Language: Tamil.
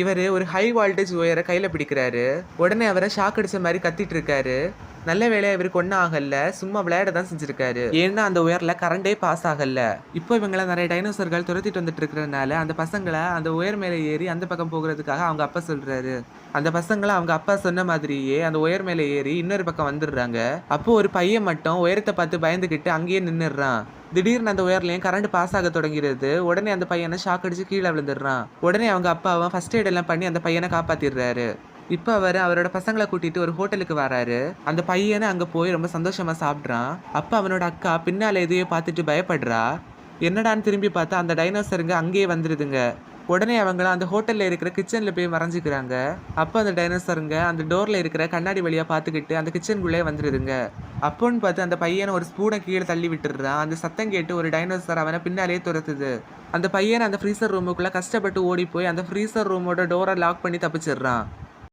இவர் ஒரு ஹை வால்டேஜ் ஒயரை கையில் பிடிக்கிறாரு. உடனே அவரை ஷாக் அடிச்ச மாதிரி கத்திட்டு இருக்காரு. நல்ல வேலையா இவருக்கு ஒன்றும் ஆகல, சும்மா விளையாட தான் செஞ்சிருக்காரு. ஏன்னா அந்த ஒயர்ல கரண்டே பாஸ் ஆகல. இப்போ இவங்கள நிறைய டைனோசர்கள் துரத்திட்டு வந்துட்டு இருக்கிறதுனால அந்த பசங்களை அந்த ஒயர் மேலே ஏறி அந்த பக்கம் போகிறதுக்காக அவங்க அப்பா சொல்றாரு. அந்த பசங்களை அவங்க அப்பா சொன்ன மாதிரியே அந்த ஒயர் மேலே ஏறி இன்னொரு பக்கம் வந்துடுறாங்க. அப்போ ஒரு பையன் மட்டும் உயரத்தை பார்த்து பயந்துகிட்டு அங்கேயே நின்னுடுறான். திடீர்னு அந்த ஒயர்லயும் கரண்ட் பாஸ் ஆக தொடங்கிறது. உடனே அந்த பையனை ஷாக் அடிச்சு கீழே விழுந்துடுறான். உடனே அவங்க அப்பாவும் ஃபர்ஸ்ட் எய்ட் எல்லாம் பண்ணி அந்த பையனை காப்பாத்திடுறாரு. இப்போ அவர் அவரோட பசங்களை கூட்டிட்டு ஒரு ஹோட்டலுக்கு வராரு. அந்த பையனை அங்க போய் ரொம்ப சந்தோஷமா சாப்பிட்றான். அப்ப அவனோட அக்கா பின்னால எதையோ பார்த்துட்டு பயப்படுறா. என்னடான்னு திரும்பி பார்த்தா அந்த டைனோசருங்க அங்கேயே வந்துருதுங்க. உடனே அவங்கள அந்த ஹோட்டல்ல இருக்கிற கிச்சன்ல போய் மறைஞ்சிக்கிறாங்க. அப்போ அந்த டைனோசருங்க அந்த டோர்ல இருக்கிற கண்ணாடி வழியா பார்த்துக்கிட்டு அந்த கிச்சனுக்குள்ளே வந்துருதுங்க. அப்போன்னு பார்த்து அந்த பையனை ஒரு ஸ்பூனை கீழே தள்ளி விட்டுடுறான். அந்த சத்தம் கேட்டு ஒரு டைனோசர் அவனை பின்னாலே துரத்துது. அந்த பையனை அந்த ஃப்ரீசர் ரூமுக்குள்ள கஷ்டப்பட்டு ஓடி போய் அந்த ஃப்ரீசர் ரூமோட டோரை லாக் பண்ணி தப்பிச்சிடுறான்.